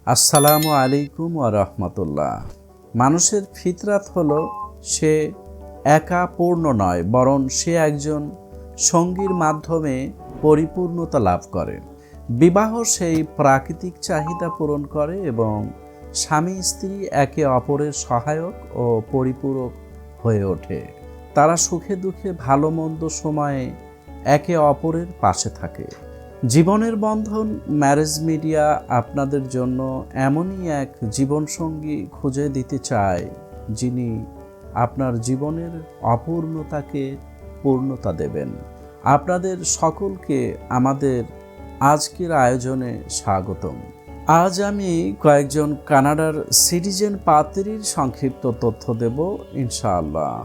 আসসালামু আলাইকুম ওয়া রাহমাতুল্লাহ। মানুষের ফিতরাত হলো সে একা পূর্ণ নয়, বরং সে একজন সঙ্গীর মাধ্যমে পরিপূর্ণতা লাভ করে। বিবাহ সেই প্রাকৃতিক চাহিদা পূরণ করে এবং স্বামী স্ত্রী একে অপরের সহায়ক ও পরিপূরক হয়ে ওঠে। তারা সুখে দুঃখে ভালো মন্দ সময়ে একে অপরের পাশে থাকে। জীবনের বন্ধন ম্যারেজ মিডিয়া আপনাদের জন্য এমনই এক জীবনসঙ্গী খুঁজে দিতে চায়, যিনি আপনার জীবনের অপূর্ণতাকে পূর্ণতা দেবেন। আপনাদের সকলকে আমাদের আজকের আয়োজনে স্বাগতম। আজ আমি কয়েকজন কানাডার সিটিজেন পাত্রীর সংক্ষিপ্ত তথ্য দেব ইনশাআল্লাহ।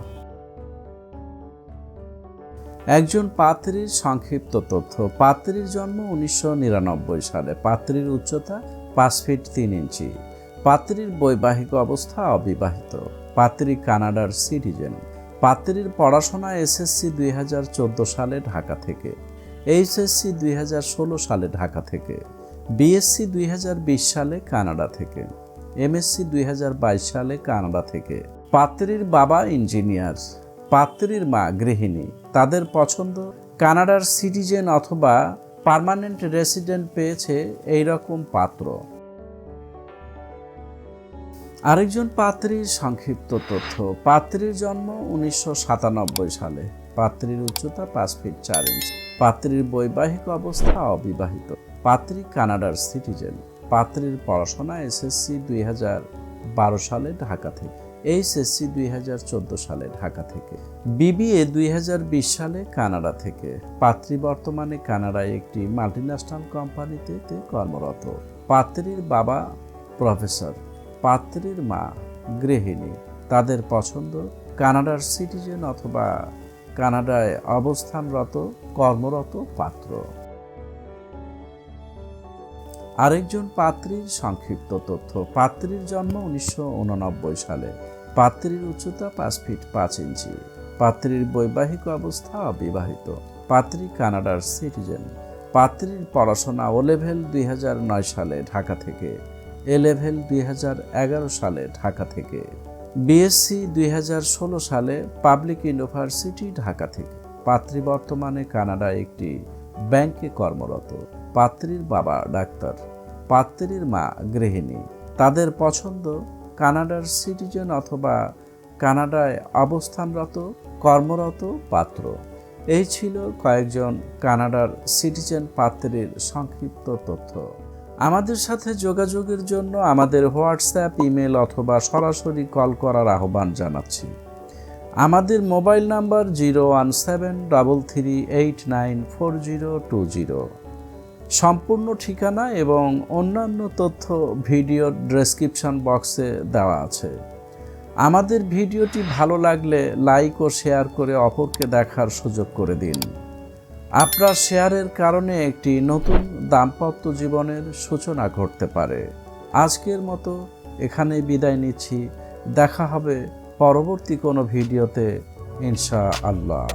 একজন পাত্রীর সংক্ষিপ্ত তথ্য। পাত্রীর জন্ম 1999 সালে। পাত্রীর উচ্চতা 5 ফিট 3 ইঞ্চি। পাত্রীর বৈবাহিক অবস্থা অবিবাহিত। পাত্রী কানাডার সিটিজেন। পাত্রীর পড়াশোনা এসএসসি 2014 সালে ঢাকা থেকে, এইচএসসি 2016 সালে ঢাকা থেকে, বিএসসি 2020 সালে কানাডা থেকে, এমএসসি 2022 সালে কানাডা থেকে। পাত্রীর বাবা ইঞ্জিনিয়ার। পাত্রীর মা গৃহিণী। তাদের পছন্দ কানাডার সিটিজেন অথবা পার্মানেন্ট রেসিডেন্ট পেয়েছে এইরকম পাত্র। আরেকজন পাত্রীর সংক্ষিপ্ত তথ্য। পাত্রীর জন্ম 1997 সালে। পাত্রীর উচ্চতা 5 ফিট 4 ইঞ্চি। পাত্রীর বৈবাহিক অবস্থা অবিবাহিত। পাত্রী কানাডার সিটিজেন। পাত্রীর পড়াশোনা এসএসসি 2012 সালে ঢাকা থেকে, এইচএসসি 2014 সালে ঢাকা থেকে, বিবিএ 2020 সালে কানাডা থেকে। পাত্রী বর্তমানে কানাডায় একটি মাল্টিন্যাশনাল কোম্পানিতে কর্মরত। পাত্রীর বাবা প্রফেসর। পাত্রীর মা গৃহিণী। তাদের পছন্দ কানাডার সিটিজেন অথবা কানাডায় অবস্থানরত কর্মরত পাত্র। আরেকজন পাত্রীর সংক্ষিপ্ত তথ্য। পাত্রীর জন্ম 1989 সালে। পাত্রীর উচ্চতা 5 ফিট 5 ইঞ্চি। পাত্রীর বৈবাহিক অবস্থা অবিবাহিত। পাত্রী কানাডার সিটিজেন। পাত্রীর পড়াশোনা ও লেভেল 2009 সালে ঢাকা থেকে, এ লেভেল 2011 সালে ঢাকা থেকে, বিএসসি 2016 সালে পাবলিক ইউনিভার্সিটি ঢাকা থেকে। পাত্রী বর্তমানে কানাডায় একটি ব্যাংকে কর্মরত। পাত্রীর বাবা ডাক্তার। পাত্রীর মা গৃহিণী। তাদের পছন্দ কানাডার সিটিজেন অথবা কানাডায় অবস্থানরত কর্মরত পাত্র। এই ছিল কয়েকজন কানাডার সিটিজেন পাত্রীর সংক্ষিপ্ত তথ্য। আমাদের সাথে যোগাযোগের জন্য আমাদের হোয়াটসঅ্যাপ, ইমেল অথবা সরাসরি কল করার আহ্বান জানাচ্ছি। আমাদের মোবাইল নাম্বার 01733894020। সম্পূর্ণ ঠিকানা এবং অন্যান্য তথ্য ভিডিওর ডেসক্রিপশন বক্সে দেওয়া আছে। আমাদের ভিডিওটি ভালো লাগলে লাইক ও শেয়ার করে অপরকে দেখার সুযোগ করে দিন। আপনার শেয়ারের কারণে একটি নতুন দাম্পত্য জীবনের সূচনা ঘটতে পারে। আজকের মতো এখানে বিদায় নিচ্ছি। দেখা হবে পরবর্তী কোনো ভিডিওতে ইনশাআল্লাহ।